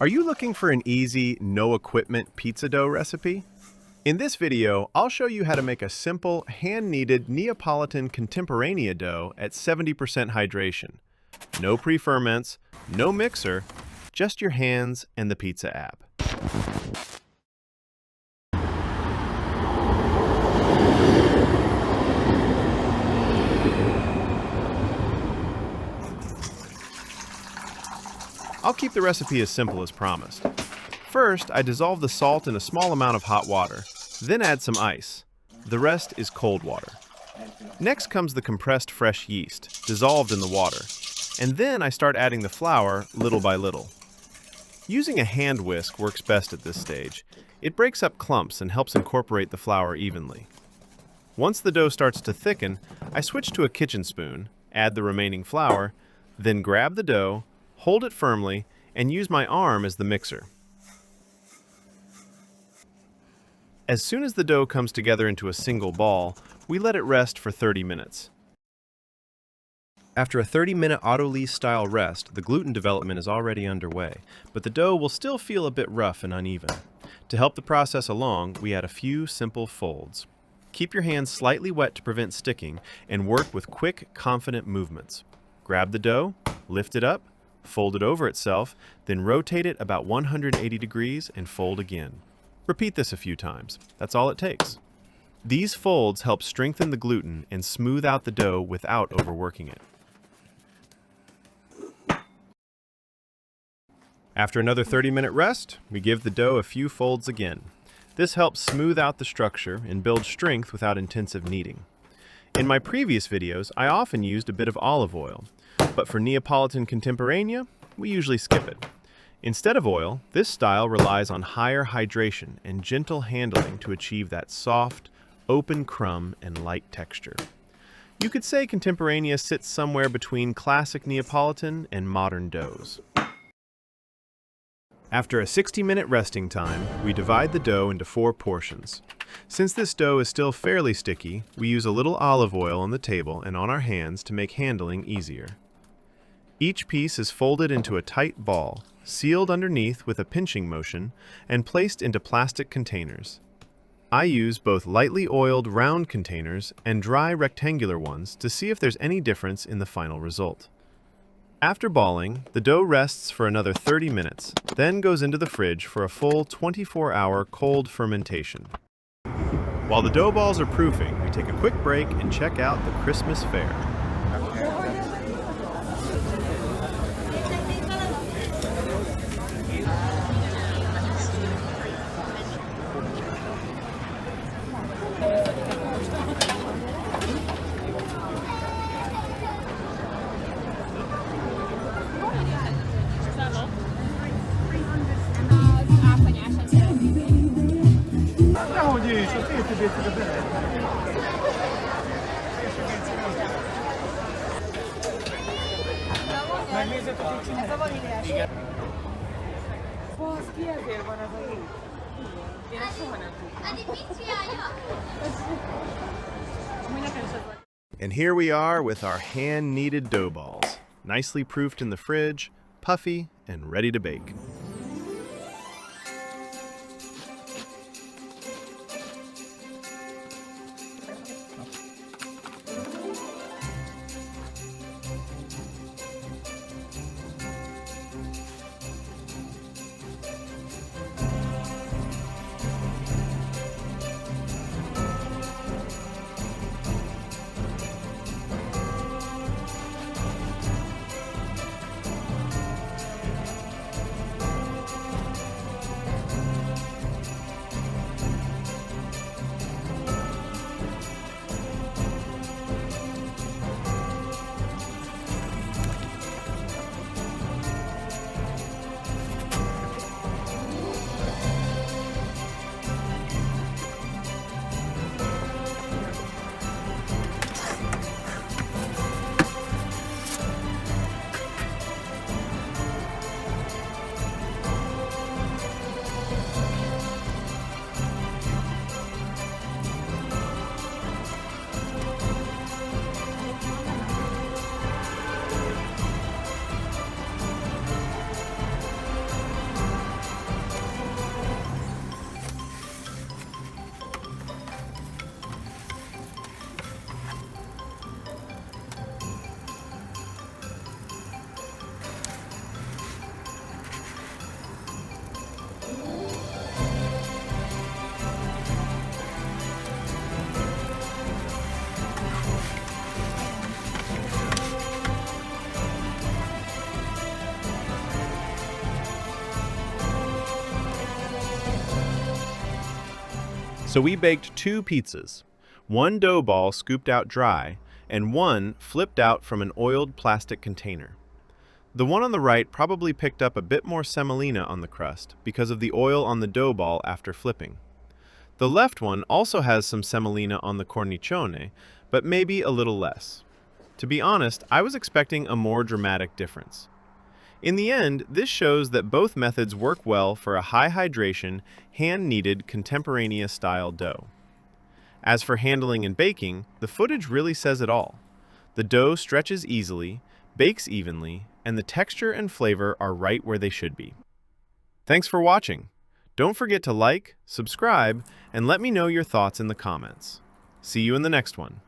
Are you looking for an easy, no-equipment pizza dough recipe? In this video, I'll show you how to make a simple, hand-kneaded Neapolitan contemporanea dough at 70% hydration. No pre-ferments, no mixer, just your hands and the pizza app. I'll keep the recipe as simple as promised. First, I dissolve the salt in a small amount of hot water, then add some ice. The rest is cold water. Next comes the compressed fresh yeast, dissolved in the water, and then I start adding the flour little by little. Using a hand whisk works best at this stage. It breaks up clumps and helps incorporate the flour evenly. Once the dough starts to thicken, I switch to a kitchen spoon, add the remaining flour, then grab the dough, hold it firmly, and use my arm as the mixer. As soon as the dough comes together into a single ball, we let it rest for 30 minutes. After a 30-minute Autolyse-style rest, the gluten development is already underway, but the dough will still feel a bit rough and uneven. To help the process along, we add a few simple folds. Keep your hands slightly wet to prevent sticking, and work with quick, confident movements. Grab the dough, lift it up, fold it over itself, then rotate it about 180 degrees and fold again. Repeat this a few times. That's all it takes. These folds help strengthen the gluten and smooth out the dough without overworking it. After another 30-minute rest, we give the dough a few folds again. This helps smooth out the structure and build strength without intensive kneading. In my previous videos, I often used a bit of olive oil, but for Neapolitan contemporanea, we usually skip it. Instead of oil, this style relies on higher hydration and gentle handling to achieve that soft, open crumb and light texture. You could say contemporanea sits somewhere between classic Neapolitan and modern doughs. After a 60-minute resting time, we divide the dough into 4 portions. Since this dough is still fairly sticky, we use a little olive oil on the table and on our hands to make handling easier. Each piece is folded into a tight ball, sealed underneath with a pinching motion, and placed into plastic containers. I use both lightly oiled round containers and dry rectangular ones to see if there's any difference in the final result. After balling, the dough rests for another 30 minutes, then goes into the fridge for a full 24-hour cold fermentation. While the dough balls are proofing, we take a quick break and check out the Christmas fair. And here we are with our hand-kneaded dough balls, nicely proofed in the fridge, puffy, and ready to bake. So we baked 2 pizzas, one dough ball scooped out dry, and one flipped out from an oiled plastic container. The one on the right probably picked up a bit more semolina on the crust because of the oil on the dough ball after flipping. The left one also has some semolina on the cornicione, but maybe a little less. To be honest, I was expecting a more dramatic difference. In the end, this shows that both methods work well for a high hydration, hand-kneaded contemporanea style dough. As for handling and baking, the footage really says it all. The dough stretches easily, bakes evenly, and the texture and flavor are right where they should be. Thanks for watching. Don't forget to like, subscribe, and let me know your thoughts in the comments. See you in the next one.